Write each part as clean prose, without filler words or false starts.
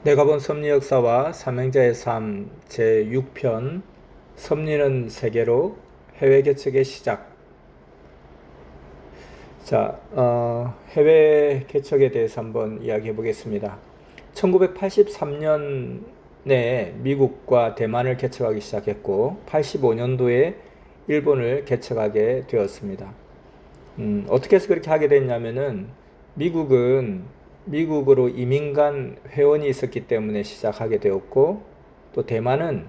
내가 본 섭리 역사와 삼형제의 삶 제6편 섭리는 세계로 해외 개척의 시작. 해외 개척에 대해서 한번 이야기해 보겠습니다. 1983년에 미국과 대만을 개척하기 시작했고 85년도에 일본을 개척하게 되었습니다. 어떻게 해서 그렇게 하게 됐냐면은 미국으로 이민간 회원이 있었기 때문에 시작하게 되었고, 또 대만은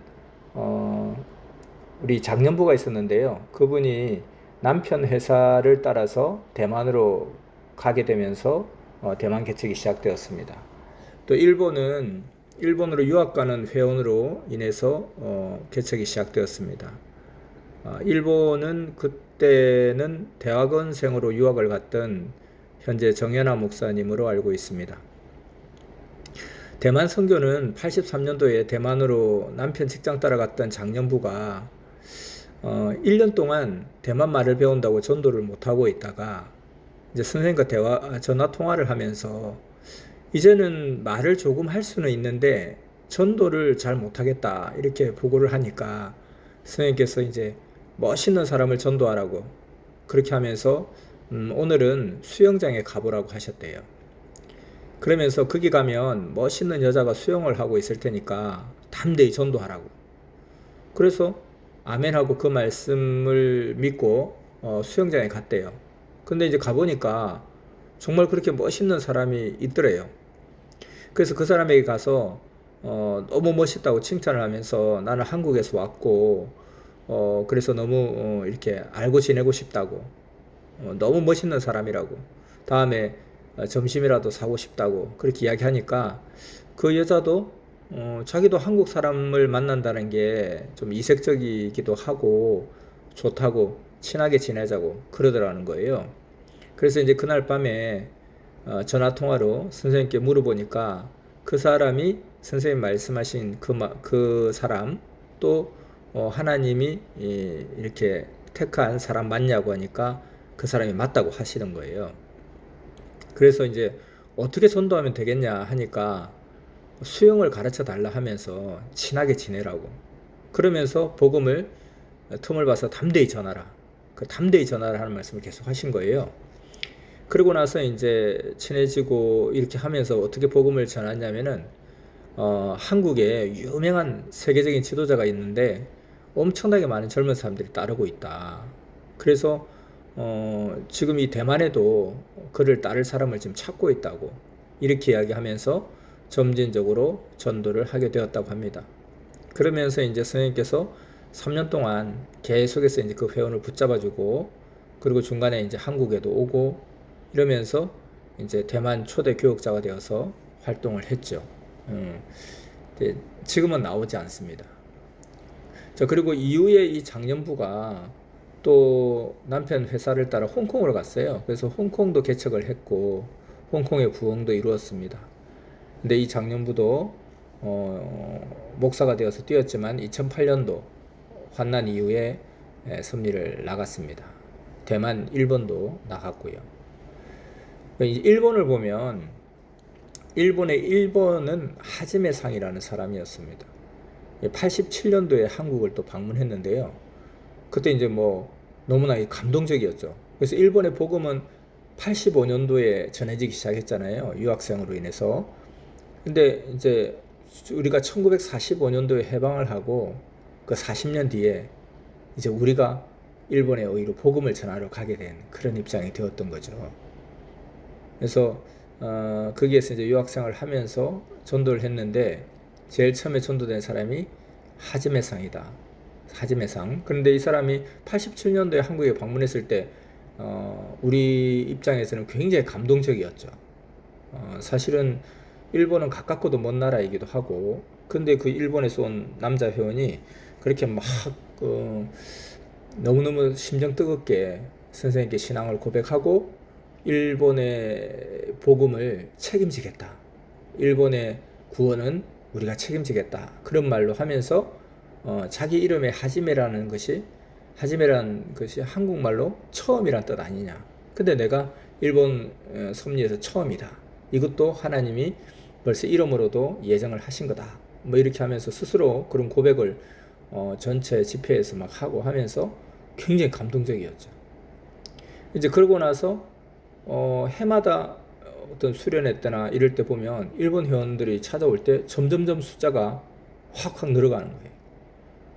우리 장년부가 있었는데요. 그분이 남편 회사를 따라서 대만으로 가게 되면서 대만 개척이 시작되었습니다. 또 일본으로 유학 가는 회원으로 인해서 개척이 시작되었습니다. 일본은 그때는 대학원생으로 유학을 갔던 현재 정연아 목사님으로 알고 있습니다. 대만 선교는 83년도에 대만으로 남편 직장 따라갔던 장년부가 1년 동안 대만 말을 배운다고 전도를 못하고 있다가 이제 선생님과 전화 통화를 하면서 이제는 말을 조금 할 수는 있는데 전도를 잘 못하겠다 이렇게 보고를 하니까 선생님께서 이제 멋있는 사람을 전도하라고 그렇게 하면서 오늘은 수영장에 가보라고 하셨대요. 그러면서 거기 가면 멋있는 여자가 수영을 하고 있을 테니까 담대히 전도하라고. 그래서 아멘하고 그 말씀을 믿고 수영장에 갔대요. 근데 이제 가보니까 정말 그렇게 멋있는 사람이 있더래요. 그래서 그 사람에게 가서 너무 멋있다고 칭찬을 하면서 나는 한국에서 왔고 그래서 너무 이렇게 알고 지내고 싶다고, 너무 멋있는 사람이라고, 다음에 점심이라도 사고 싶다고 그렇게 이야기하니까 그 여자도 자기도 한국 사람을 만난다는 게 좀 이색적이기도 하고 좋다고 친하게 지내자고 그러더라는 거예요. 그래서 이제 그날 밤에 전화 통화로 선생님께 물어보니까 그 사람이 선생님 말씀하신 그 사람, 또 하나님이 이렇게 택한 사람 맞냐고 하니까 그 사람이 맞다고 하시는 거예요. 그래서 이제 어떻게 전도하면 되겠냐 하니까 수영을 가르쳐 달라 하면서 친하게 지내라고, 그러면서 복음을 틈을 봐서 담대히 전하라, 그 담대히 전하라 하는 말씀을 계속 하신 거예요. 그러고 나서 이제 친해지고 이렇게 하면서 어떻게 복음을 전하냐면은 한국에 유명한 세계적인 지도자가 있는데 엄청나게 많은 젊은 사람들이 따르고 있다. 그래서 지금 이 대만에도 그를 따를 사람을 지금 찾고 있다고 이렇게 이야기하면서 점진적으로 전도를 하게 되었다고 합니다. 그러면서 이제 선생님께서 3년 동안 계속해서 이제 그 회원을 붙잡아주고, 그리고 중간에 이제 한국에도 오고 이러면서 이제 대만 초대 교역자가 되어서 활동을 했죠. 지금은 나오지 않습니다. 그리고 이후에 이 장년부가 또 남편 회사를 따라 홍콩으로 갔어요. 그래서 홍콩도 개척을 했고 홍콩의 부흥도 이루었습니다. 근데 이 장년부도 목사가 되어서 뛰었지만 2008년도 환난 이후에 섭리를 나갔습니다. 대만, 일본도 나갔고요. 일본을 보면 일본은 하지메 상이라는 사람이었습니다. 87년도에 한국을 또 방문했는데요. 그때 이제 뭐 너무나 감동적이었죠. 그래서 일본의 복음은 85년도에 전해지기 시작했잖아요. 유학생으로 인해서. 근데 이제 우리가 1945년도에 해방을 하고 그 40년 뒤에 이제 우리가 일본에 의로 복음을 전하러 가게 된 그런 입장이 되었던 거죠. 그래서 거기에서 이제 유학생활을 하면서 전도를 했는데 제일 처음에 전도된 사람이 하지메상이다. 하지메상. 그런데 이 사람이 87년도에 한국에 방문했을 때 우리 입장에서는 굉장히 감동적이었죠. 사실은 일본은 가깝고도 먼 나라이기도 하고, 근데 그 일본에서 온 남자 회원이 그렇게 막 너무너무 심정 뜨겁게 선생님께 신앙을 고백하고 일본의 복음을 책임지겠다, 일본의 구원은 우리가 책임지겠다, 그런 말로 하면서 자기 이름에 하지메라는 것이 한국말로 처음이란 뜻 아니냐. 근데 내가 일본 섭리에서 처음이다. 이것도 하나님이 벌써 이름으로도 예정을 하신 거다. 뭐 이렇게 하면서 스스로 그런 고백을 전체 집회에서 막 하고 하면서 굉장히 감동적이었죠. 이제 그러고 나서 해마다 어떤 수련회 때나 이럴 때 보면 일본 회원들이 찾아올 때 점점점 숫자가 확 늘어가는 거예요.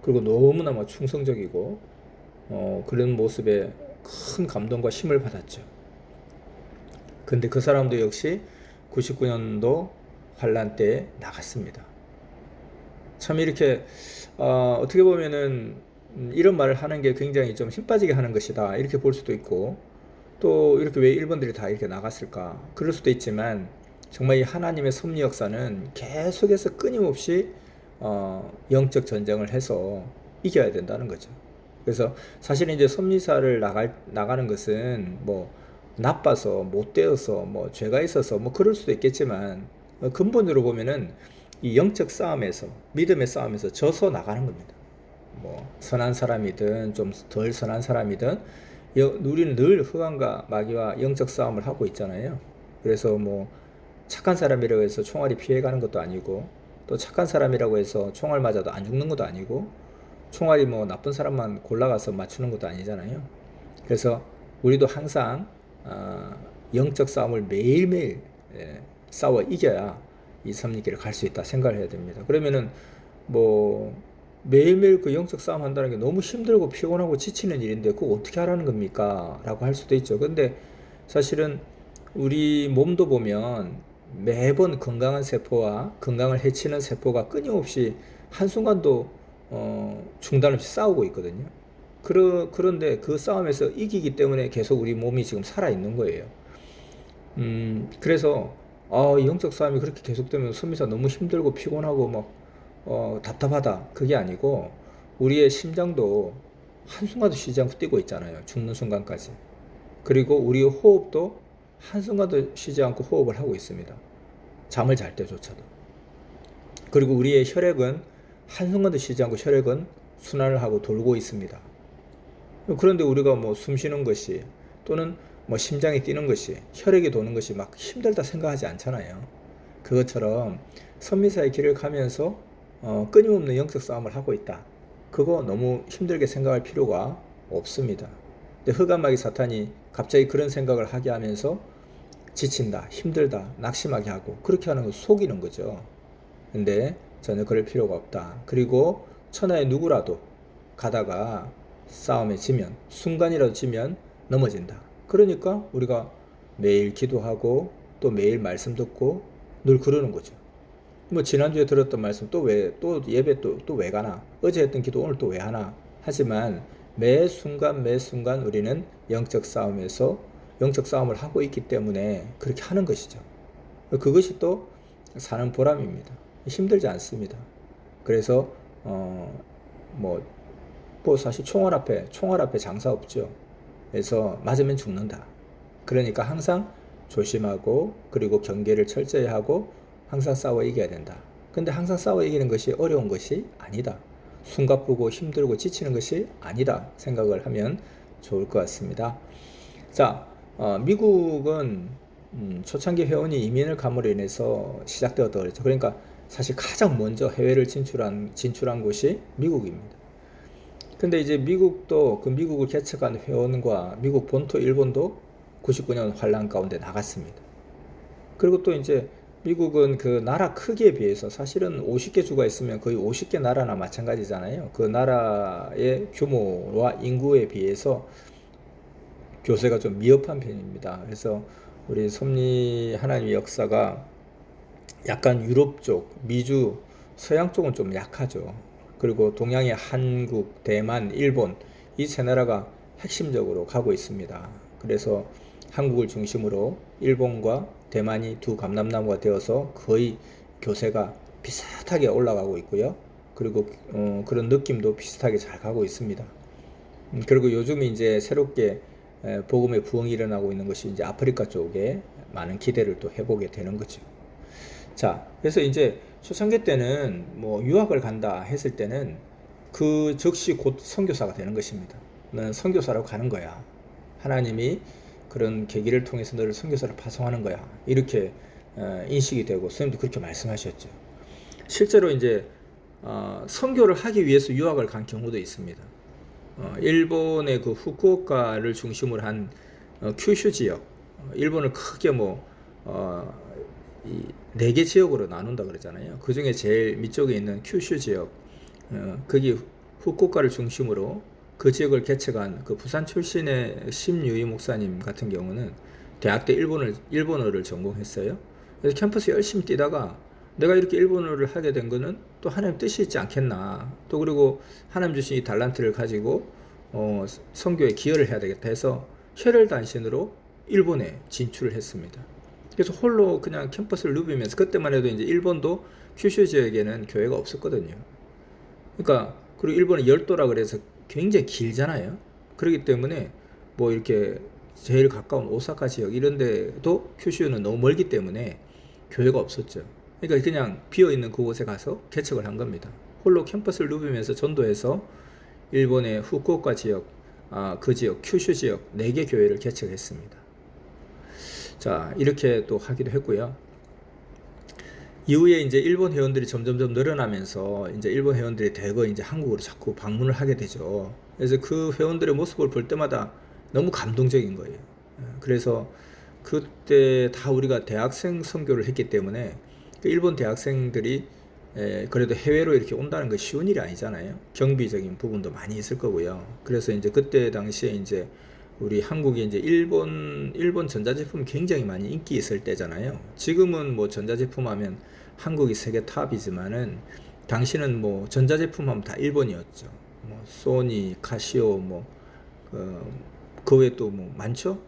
그리고 너무나 막 충성적이고 그런 모습에 큰 감동과 힘을 받았죠. 근데 그 사람도 역시 99년도 환란 때에 나갔습니다. 참 이렇게 어떻게 보면은 이런 말을 하는 게 굉장히 좀 힘 빠지게 하는 것이다 이렇게 볼 수도 있고, 또 이렇게 왜 일본들이 다 이렇게 나갔을까 그럴 수도 있지만, 정말 이 하나님의 섭리 역사는 계속해서 끊임없이 영적 전쟁을 해서 이겨야 된다는 거죠. 그래서 사실은 이제 섭리사를 나가는 것은 뭐 나빠서 못되어서 뭐 죄가 있어서 뭐 그럴 수도 있겠지만, 근본으로 보면은 이 영적 싸움에서, 믿음의 싸움에서 져서 나가는 겁니다. 뭐 선한 사람이든 좀 덜 선한 사람이든 우리는 늘 흑암과 마귀와 영적 싸움을 하고 있잖아요. 그래서 뭐 착한 사람이라고 해서 총알이 피해가는 것도 아니고, 또 착한 사람이라고 해서 총알 맞아도 안 죽는 것도 아니고, 총알이 뭐 나쁜 사람만 골라가서 맞추는 것도 아니잖아요. 그래서 우리도 항상 영적 싸움을 매일매일 싸워 이겨야 이 섭리길을 갈 수 있다 생각을 해야 됩니다. 그러면은 뭐 매일매일 그 영적 싸움 한다는 게 너무 힘들고 피곤하고 지치는 일인데 그거 어떻게 하라는 겁니까? 라고 할 수도 있죠. 근데 사실은 우리 몸도 보면 매번 건강한 세포와 건강을 해치는 세포가 끊임없이 한순간도 중단 없이 싸우고 있거든요. 그런데 그 싸움에서 이기기 때문에 계속 우리 몸이 지금 살아있는 거예요. 그래서 영적 싸움이 그렇게 계속되면 섭리사 너무 힘들고 피곤하고 막 답답하다 그게 아니고, 우리의 심장도 한순간도 쉬지 않고 뛰고 있잖아요. 죽는 순간까지. 그리고 우리의 호흡도 한순간도 쉬지 않고 호흡을 하고 있습니다. 잠을 잘 때조차도. 그리고 우리의 혈액은 한순간도 쉬지 않고 혈액은 순환을 하고 돌고 있습니다. 그런데 우리가 뭐 숨 쉬는 것이, 또는 뭐 심장이 뛰는 것이, 혈액이 도는 것이 막 힘들다 생각하지 않잖아요. 그것처럼 선미사의 길을 가면서 끊임없는 영적 싸움을 하고 있다. 그거 너무 힘들게 생각할 필요가 없습니다. 근데 흑암마귀 사탄이 갑자기 그런 생각을 하게 하면서 지친다, 힘들다, 낙심하게 하고 그렇게 하는 거 속이는 거죠. 근데 전혀 그럴 필요가 없다. 그리고 천하의 누구라도 가다가 싸움에 지면, 순간이라도 지면 넘어진다. 그러니까 우리가 매일 기도하고 또 매일 말씀 듣고 늘 그러는 거죠. 뭐 지난주에 들었던 말씀 또 예배 또 왜 가나, 어제 했던 기도 오늘 또 왜 하나 하지만, 매 순간 우리는 영적 싸움을 하고 있기 때문에 그렇게 하는 것이죠. 그것이 또 사는 보람입니다. 힘들지 않습니다. 그래서 뭐 사실 총알 앞에 장사 없죠. 그래서 맞으면 죽는다. 그러니까 항상 조심하고, 그리고 경계를 철저히 하고 항상 싸워 이겨야 된다. 근데 항상 싸워 이기는 것이 어려운 것이 아니다. 숨가쁘고 힘들고 지치는 것이 아니다 생각을 하면 좋을 것 같습니다. 자, 미국은 초창기 회원이 이민을 감으로 인해서 시작되었다고 그랬죠. 그러니까 사실 가장 먼저 해외를 진출한 곳이 미국입니다. 근데 이제 미국도 그 미국을 개척한 회원과 미국 본토 일본도 99년 환란 가운데 나갔습니다. 그리고 또 이제 미국은 그 나라 크기에 비해서, 사실은 50개 주가 있으면 거의 50개 나라나 마찬가지잖아요. 그 나라의 규모와 인구에 비해서 교세가 좀 미흡한 편입니다. 그래서 우리 섭리 하나님의 역사가 약간 유럽 쪽, 미주, 서양 쪽은 좀 약하죠. 그리고 동양의 한국, 대만, 일본 이 세 나라가 핵심적으로 가고 있습니다. 그래서 한국을 중심으로 일본과 대만이 두 감람나무가 되어서 거의 교세가 비슷하게 올라가고 있고요. 그리고 그런 느낌도 비슷하게 잘 가고 있습니다. 그리고 요즘 이제 새롭게 복음의 부흥이 일어나고 있는 것이 이제 아프리카 쪽에 많은 기대를 또 해보게 되는 거죠. 자, 그래서 이제 초창기 때는 뭐 유학을 간다 했을 때는 그 즉시 곧 선교사가 되는 것입니다. 너는 선교사로 가는 거야. 하나님이 그런 계기를 통해서 너를 선교사로 파송하는 거야. 이렇게 인식이 되고 선생님도 그렇게 말씀하셨죠. 실제로 이제 선교를 하기 위해서 유학을 간 경우도 있습니다. 일본의 그 후쿠오카를 중심으로 한 큐슈 지역, 일본을 크게 이 4개 지역으로 나눈다 그러잖아요. 그 중에 제일 밑쪽에 있는 큐슈 지역, 거기 후쿠오카를 중심으로 그 지역을 개척한 그 부산 출신의 심유희 목사님 같은 경우는 대학 때 일본어를 전공했어요. 그래서 캠퍼스 열심히 뛰다가 내가 이렇게 일본어를 하게 된 거는 또 하나님 뜻이 있지 않겠나. 또 그리고 하나님 주신 이 달란트를 가지고 선교에 기여를 해야 되겠다 해서 혈혈단신으로 일본에 진출을 했습니다. 그래서 홀로 그냥 캠퍼스를 누비면서, 그때만 해도 이제 일본도 큐슈 지역에는 교회가 없었거든요. 그러니까 그리고 일본은 열도라 그래서 굉장히 길잖아요. 그렇기 때문에 이렇게 제일 가까운 오사카 지역 이런 데도 큐슈는 너무 멀기 때문에 교회가 없었죠. 그러니까 그냥 비어있는 그곳에 가서 개척을 한 겁니다. 홀로 캠퍼스를 누비면서 전도해서 일본의 후쿠오카 지역, 그 지역, 큐슈 지역 4개 교회를 개척했습니다. 자, 이렇게 또 하기도 했고요. 이후에 이제 일본 회원들이 점점점 늘어나면서 이제 일본 회원들이 대거 이제 한국으로 자꾸 방문을 하게 되죠. 그래서 그 회원들의 모습을 볼 때마다 너무 감동적인 거예요. 그래서 그때 다 우리가 대학생 선교를 했기 때문에 일본 대학생들이 그래도 해외로 이렇게 온다는 건 쉬운 일이 아니잖아요. 경비적인 부분도 많이 있을 거고요. 그래서 이제 그때 당시에 이제 우리 한국이 이제 일본 전자제품 굉장히 많이 인기 있을 때잖아요. 지금은 전자제품 하면 한국이 세계 탑이지만은 당시는 전자제품 하면 다 일본이었죠. 소니, 카시오, 그 외에 또 많죠.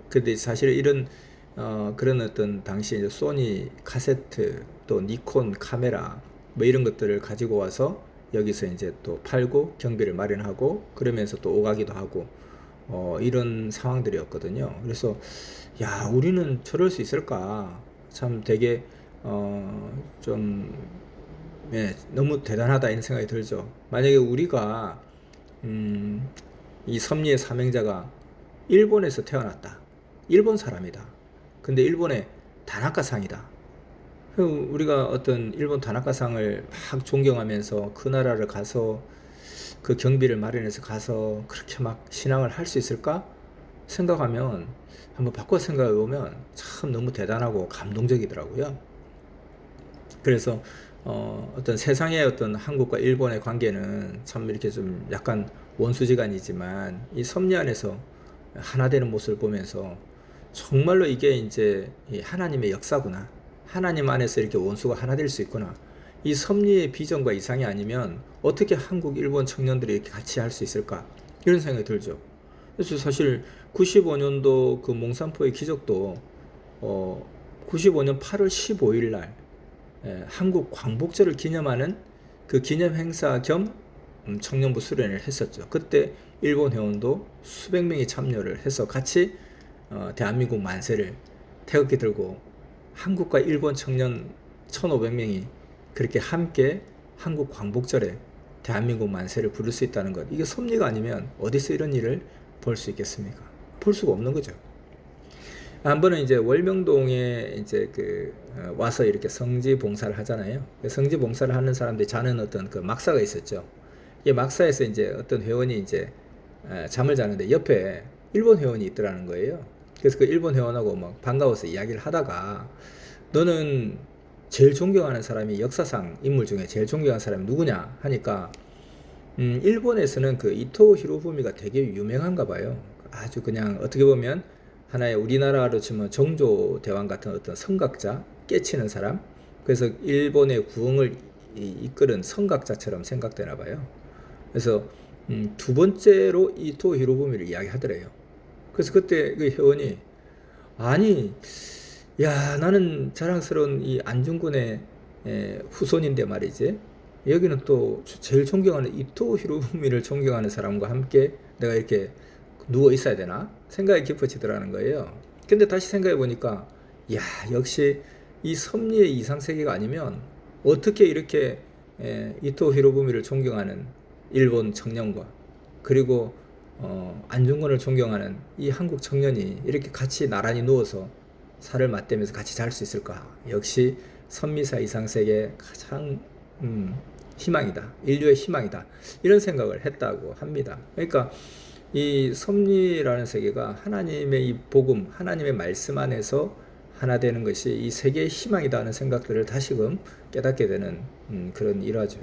근데 사실 이런 그런 어떤 당시 이제 소니 카세트, 또 니콘 카메라 이런 것들을 가지고 와서 여기서 이제 또 팔고 경비를 마련하고 그러면서 또 오가기도 하고 이런 상황들이었거든요. 그래서 야, 우리는 저럴 수 있을까? 참 되게 좀 너무 대단하다 이런 생각이 들죠. 만약에 우리가 이 섭리의 사명자가 일본에서 태어났다. 일본 사람이다. 근데 일본의 다나카상이다. 우리가 어떤 일본 다나카상을 막 존경하면서 그 나라를 가서 그 경비를 마련해서 가서 그렇게 막 신앙을 할 수 있을까 생각하면, 한번 바꿔 생각해 보면 참 너무 대단하고 감동적이더라고요. 그래서 어떤 세상의 어떤 한국과 일본의 관계는 참 이렇게 좀 약간 원수지간이지만 이 섭리 안에서 하나 되는 모습을 보면서 정말로 이게 이제 하나님의 역사구나. 하나님 안에서 이렇게 원수가 하나 될 수 있구나. 이 섭리의 비전과 이상이 아니면 어떻게 한국, 일본 청년들이 이렇게 같이 할 수 있을까? 이런 생각이 들죠. 그래서 사실 95년도 그 몽산포의 기적도 95년 8월 15일 날 한국 광복절을 기념하는 그 기념 행사 겸 청년부 수련회를 했었죠. 그때 일본 회원도 수백 명이 참여를 해서 같이 대한민국 만세를 태극기 들고 한국과 일본 청년 1,500명이 그렇게 함께 한국 광복절에 대한민국 만세를 부를 수 있다는 것, 이게 섭리가 아니면 어디서 이런 일을 볼 수 있겠습니까? 볼 수가 없는 거죠. 한 번은 이제 월명동에 이제 와서 이렇게 성지 봉사를 하잖아요. 성지 봉사를 하는 사람들이 자는 어떤 그 막사가 있었죠. 이 막사에서 이제 어떤 회원이 이제 잠을 자는데 옆에 일본 회원이 있더라는 거예요. 그래서 그 일본 회원하고 막 반가워서 이야기를 하다가, 너는 제일 존경하는 사람이, 역사상 인물 중에 제일 존경하는 사람이 누구냐 하니까 일본에서는 그 이토 히로부미가 되게 유명한가 봐요. 아주 그냥 어떻게 보면 하나의 우리나라로 치면 정조 대왕 같은 어떤 성각자, 깨치는 사람. 그래서 일본의 구흥을 이끌은 성각자처럼 생각되나 봐요. 그래서 두 번째로 이토 히로부미를 이야기하더래요. 그래서 그때 그 회원이, 아니, 야, 나는 자랑스러운 이 안중근의 후손인데 말이지, 여기는 또 제일 존경하는 이토 히로부미를 존경하는 사람과 함께 내가 이렇게 누워 있어야 되나 생각이 깊어지더라는 거예요. 근데 다시 생각해 보니까, 야, 역시 이 섭리의 이상세계가 아니면 어떻게 이렇게 이토 히로부미를 존경하는 일본 청년과 그리고 안중근을 존경하는 이 한국 청년이 이렇게 같이 나란히 누워서 살을 맞대면서 같이 잘 수 있을까? 역시 선미사 이상세계의 가장 희망이다. 인류의 희망이다. 이런 생각을 했다고 합니다. 그러니까 이 섭리라는 세계가 하나님의 이 복음, 하나님의 말씀 안에서 하나 되는 것이 이 세계의 희망이다 하는 생각들을 다시금 깨닫게 되는 그런 일화죠.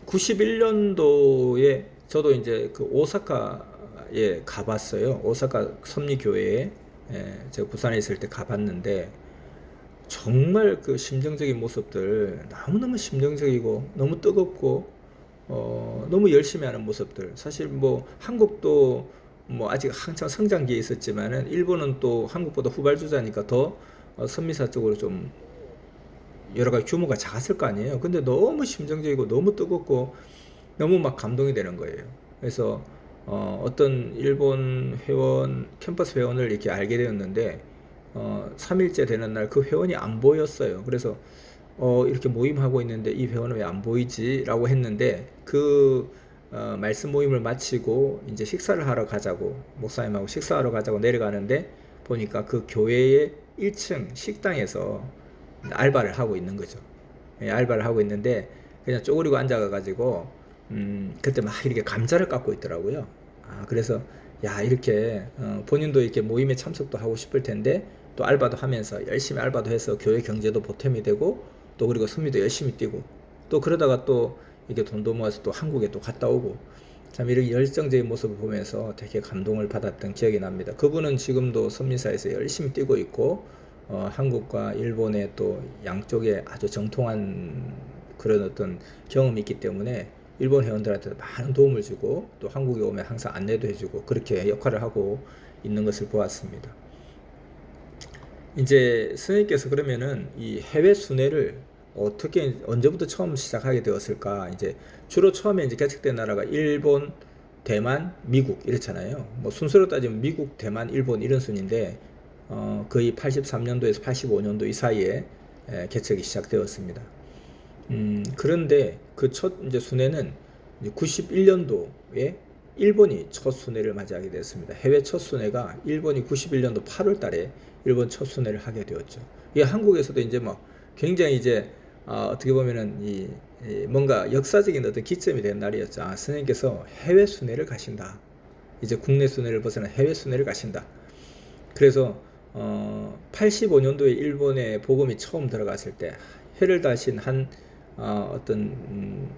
91년도에 저도 이제 그 오사카에 가봤어요. 오사카 섭리교회에 제가 부산에 있을 때 가봤는데 정말 그 심정적인 모습들 너무너무 심정적이고 너무 뜨겁고 너무 열심히 하는 모습들. 사실 뭐 한국도 뭐 아직 한창 성장기에 있었지만은 일본은 또 한국보다 후발주자니까 더 선미사 쪽으로 좀 여러 가지 규모가 작았을 거 아니에요. 근데 너무 심정적이고 너무 뜨겁고 너무 막 감동이 되는 거예요. 그래서 어떤 일본 회원, 캠퍼스 회원을 이렇게 알게 되었는데 3일째 되는 날 그 회원이 안 보였어요. 그래서 이렇게 모임하고 있는데 이 회원은 왜 안 보이지? 라고 했는데 그 말씀 모임을 마치고 이제 식사를 하러 가자고 목사님하고 식사하러 가자고 내려가는데 보니까 그 교회의 1층 식당에서 알바를 하고 있는 거죠. 알바를 하고 있는데 그냥 쪼그리고 앉아가지고 그때 막 이렇게 감자를 깎고 있더라고요. 그래서 야 이렇게 본인도 이렇게 모임에 참석도 하고 싶을 텐데 또 알바도 하면서 열심히 알바도 해서 교회 경제도 보탬이 되고 또 그리고 선미도 열심히 뛰고 또 그러다가 또 이게 돈도 모아서 또 한국에 또 갔다 오고 참 이렇게 열정적인 모습을 보면서 되게 감동을 받았던 기억이 납니다. 그분은 지금도 선미사에서 열심히 뛰고 있고 한국과 일본의 또 양쪽에 아주 정통한 그런 어떤 경험이 있기 때문에 일본 회원들한테 많은 도움을 주고 또 한국에 오면 항상 안내도 해주고 그렇게 역할을 하고 있는 것을 보았습니다. 이제 선생님께서 그러면은 이 해외 순회를 어떻게 언제부터 처음 시작하게 되었을까? 이제 주로 처음에 이제 개척된 나라가 일본, 대만, 미국 이렇잖아요. 뭐 순서로 따지면 미국, 대만, 일본 이런 순인데 거의 83년도에서 85년도 이 사이에 개척이 시작되었습니다. 그런데 그 첫 이제 순회는 91년도에 일본이 첫 순회를 맞이하게 되었습니다. 해외 첫 순회가 일본이 91년도 8월 달에 일본 첫 순회를 하게 되었죠. 이 한국에서도 이제 뭐 굉장히 이제 어떻게 보면은 이 뭔가 역사적인 어떤 기점이 된 날이었죠. 선생님께서 해외 순회를 가신다. 이제 국내 순회를 벗어나 해외 순회를 가신다. 그래서 85년도에 일본에 복음이 처음 들어갔을 때 해를 다신 한 어떤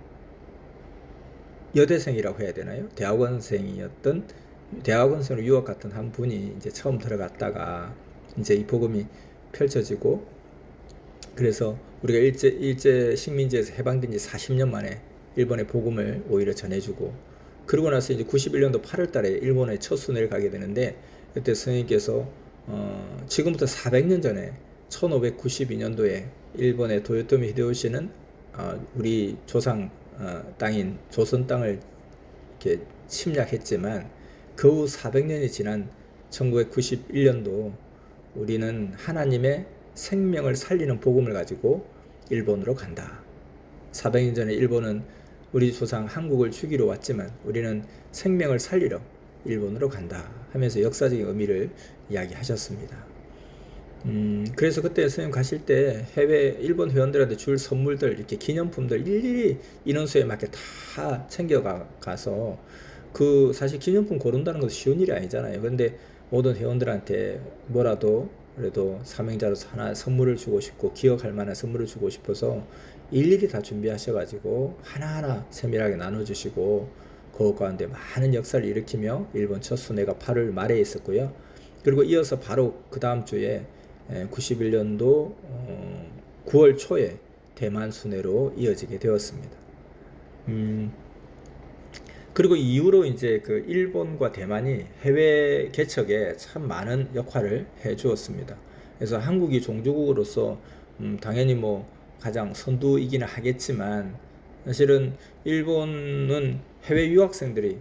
여대생이라고 해야 되나요? 대학원생으로 유학 갔던 한 분이 이제 처음 들어갔다가 이제 이 복음이 펼쳐지고 그래서 우리가 일제 식민지에서 해방된 지 40년 만에 일본의 복음을 오히려 전해주고 그러고 나서 이제 91년도 8월 달에 일본의 첫 순회를 가게 되는데 그때 선생님께서 지금부터 400년 전에 1592년도에 일본의 도요토미 히데요시는 우리 조상 땅인 조선 땅을 이렇게 침략했지만 그 후 400년이 지난 1991년도 우리는 하나님의 생명을 살리는 복음을 가지고 일본으로 간다. 400년 전에 일본은 우리 조상 한국을 죽이러 왔지만 우리는 생명을 살리러 일본으로 간다 하면서 역사적인 의미를 이야기하셨습니다. 그래서 그때 선생님 가실 때 해외 일본 회원들한테 줄 선물들 이렇게 기념품들 일일이 인원수에 맞게 다 챙겨가서 그 사실 기념품 고른다는 것도 쉬운 일이 아니잖아요. 그런데 모든 회원들한테 뭐라도 그래도 삼행자로 하나 선물을 주고 싶고 기억할 만한 선물을 주고 싶어서 일일이 다 준비하셔가지고 하나하나 세밀하게 나눠주시고 그 가운데 많은 역사를 일으키며 일본 첫 순회가 8월 말에 있었고요. 그리고 이어서 바로 그 다음 주에 91년도 9월 초에 대만 순회로 이어지게 되었습니다. 그리고 이후로 이제 그 일본과 대만이 해외 개척에 참 많은 역할을 해 주었습니다. 그래서 한국이 종주국으로서 당연히 뭐 가장 선두이기는 하겠지만 사실은 일본은 해외 유학생들이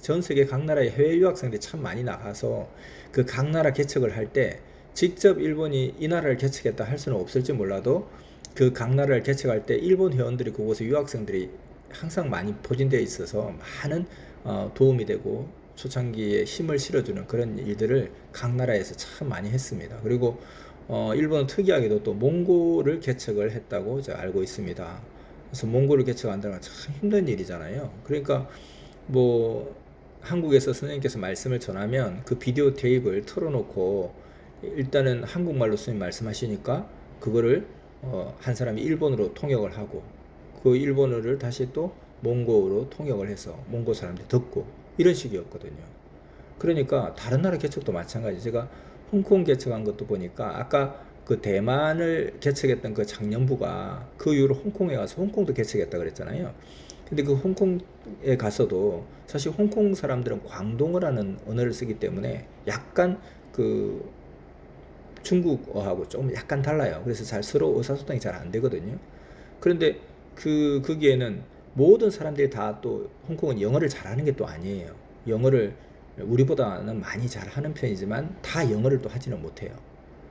전 세계 각 나라의 해외 유학생들이 참 많이 나가서 그 각 나라 개척을 할 때 직접 일본이 이 나라를 개척했다 할 수는 없을지 몰라도 그 각 나라를 개척할 때 일본 회원들이 그곳에 유학생들이 항상 많이 포진되어 있어서 많은 도움이 되고 초창기에 힘을 실어주는 그런 일들을 각 나라에서 참 많이 했습니다. 그리고 일본은 특이하게도 또 몽골을 개척을 했다고 제가 알고 있습니다. 그래서 몽골을 개척한다는 건 참 힘든 일이잖아요. 그러니까 뭐 한국에서 선생님께서 말씀을 전하면 그 비디오 테이프를 틀어놓고 일단은 한국말로 선생님 말씀하시니까 그거를 한 사람이 일본어로 통역을 하고 그 일본어를 다시 또 몽고로 통역을 해서 몽고 사람들이 듣고 이런 식이었거든요. 그러니까 다른 나라 개척도 마찬가지. 제가 홍콩 개척한 것도 보니까 아까 그 대만을 개척했던 그 장년부가 그 이후로 홍콩에 가서 홍콩도 개척했다 그랬잖아요. 근데 그 홍콩에 가서도 사실 홍콩 사람들은 광동어라는 언어를 쓰기 때문에 약간 그 중국어하고 좀 약간 달라요. 그래서 잘 서로 의사소통이 잘 안 되거든요. 그런데 거기에는 모든 사람들이 다 또 홍콩은 영어를 잘하는 게 또 아니에요. 영어를 우리보다는 많이 잘하는 편이지만 다 영어를 또 하지는 못해요.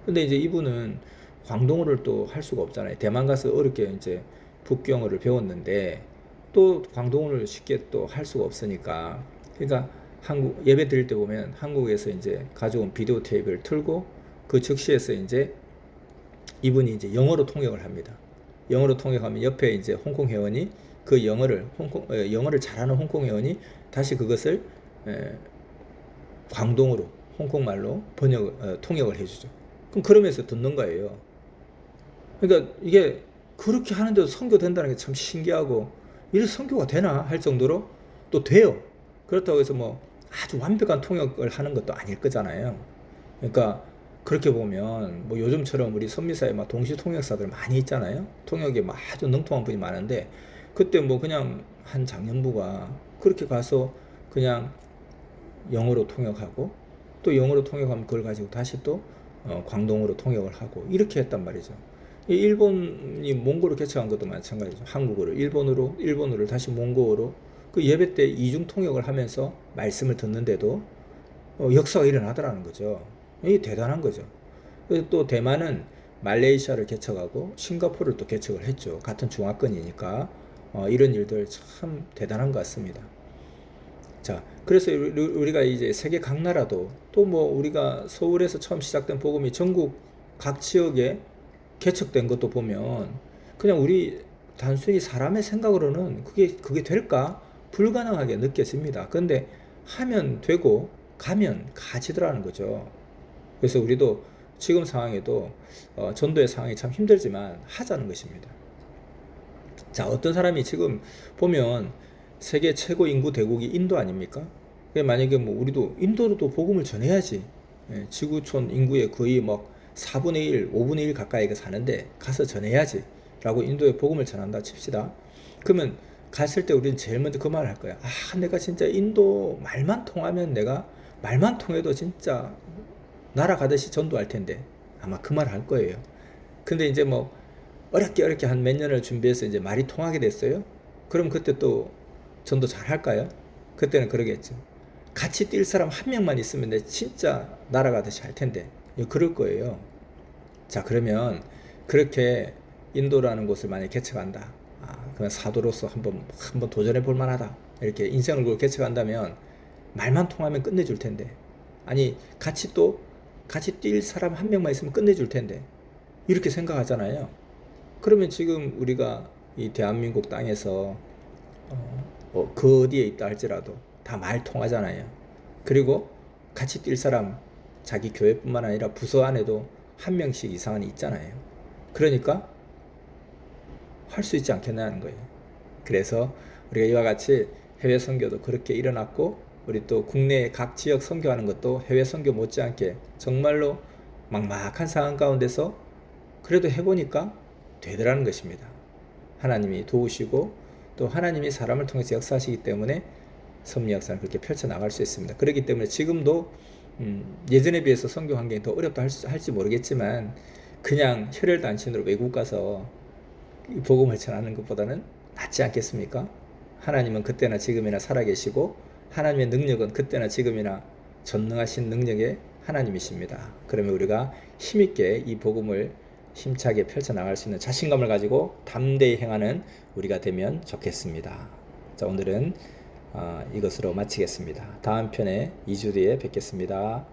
근데 이제 이분은 광동어를 또 할 수가 없잖아요. 대만 가서 어렵게 이제 북경어를 배웠는데 또 광동어를 쉽게 또 할 수가 없으니까 그러니까 한국 예배 드릴 때 보면 한국에서 이제 가져온 비디오 테이프를 틀고 그 즉시에서 이제 이분이 이제 영어로 통역을 합니다. 영어로 통역하면 옆에 이제 홍콩 회원이 그 영어를 잘하는 홍콩 회원이 다시 그것을 광동어로 홍콩말로 통역을 해주죠. 그럼 그러면서 듣는 거예요. 그러니까 이게 그렇게 하는데도 선교된다는 게 참 신기하고 이래 선교가 되나 할 정도로 또 돼요. 그렇다고 해서 뭐 아주 완벽한 통역을 하는 것도 아닐 거잖아요. 그러니까 그렇게 보면 뭐 요즘처럼 우리 선미사에 막 동시 통역사들 많이 있잖아요. 통역에 막 아주 능통한 분이 많은데 그때 뭐 그냥 한 장년부가 그렇게 가서 그냥 영어로 통역하고 또 영어로 통역하면 그걸 가지고 다시 또 광동어로 통역을 하고 이렇게 했단 말이죠. 일본이 몽고를 개척한 것도 마찬가지죠. 한국어를 일본어를 다시 몽고어로 그 예배 때 이중 통역을 하면서 말씀을 듣는데도 역사가 일어나더라는 거죠. 이게 대단한 거죠. 또 대만은 말레이시아를 개척하고 싱가포르를 또 개척을 했죠. 같은 중화권이니까 이런 일들 참 대단한 것 같습니다. 자, 그래서 우리가 이제 세계 각 나라도 또 뭐 우리가 서울에서 처음 시작된 복음이 전국 각 지역에 개척된 것도 보면 그냥 우리 단순히 사람의 생각으로는 그게 될까? 불가능하게 느껴집니다. 그런데 하면 되고 가면 가지더라는 거죠. 그래서 우리도 지금 상황에도 전도의 상황이 참 힘들지만 하자는 것입니다. 자, 어떤 사람이 지금 보면 세계 최고 인구 대국이 인도 아닙니까? 만약에 뭐 우리도 인도로도 복음을 전해야지. 지구촌 인구의 거의 막 4분의 1, 5분의 1 가까이가 사는데 가서 전해야지 라고 인도에 복음을 전한다 칩시다. 그러면 갔을 때 우리는 제일 먼저 그 말을 할 거야. 아, 내가 진짜 인도 말만 통하면 내가 말만 통해도 진짜 날아가듯이 전도할 텐데 아마 그 말을 할 거예요. 근데 이제 뭐 어렵게 한 몇 년을 준비해서 이제 말이 통하게 됐어요. 그럼 그때 또 전도 잘 할까요? 그때는 그러겠죠. 같이 뛸 사람 한 명만 있으면 내 진짜 날아가듯이 할 텐데 그럴 거예요. 자, 그러면 그렇게 인도라는 곳을 만약에 개척한다. 그냥 사도로서 한번 도전해 볼 만하다. 이렇게 인생을 걸고 개척한다면 말만 통하면 끝내줄 텐데 아니 같이 뛸 사람 한 명만 있으면 끝내줄 텐데 이렇게 생각하잖아요. 그러면 지금 우리가 이 대한민국 땅에서 그 어디에 있다 할지라도 다 말 통하잖아요. 그리고 같이 뛸 사람 자기 교회뿐만 아니라 부서 안에도 한 명씩 이상은 있잖아요. 그러니까 할 수 있지 않겠냐는 거예요. 그래서 우리가 이와 같이 해외 선교도 그렇게 일어났고 우리 또 국내 각 지역 선교하는 것도 해외 선교 못지않게 정말로 막막한 상황 가운데서 그래도 해보니까 되더라는 것입니다. 하나님이 도우시고 또 하나님이 사람을 통해서 역사하시기 때문에 섭리 역사를 그렇게 펼쳐나갈 수 있습니다. 그렇기 때문에 지금도 예전에 비해서 선교 환경이 더 어렵다 할지 모르겠지만 그냥 혈혈단신으로 외국 가서 복음을 전하는 것보다는 낫지 않겠습니까? 하나님은 그때나 지금이나 살아계시고 하나님의 능력은 그때나 지금이나 전능하신 능력의 하나님이십니다. 그러면 우리가 힘있게 이 복음을 힘차게 펼쳐나갈 수 있는 자신감을 가지고 담대히 행하는 우리가 되면 좋겠습니다. 자, 오늘은 이것으로 마치겠습니다. 다음 편에 2주 뒤에 뵙겠습니다.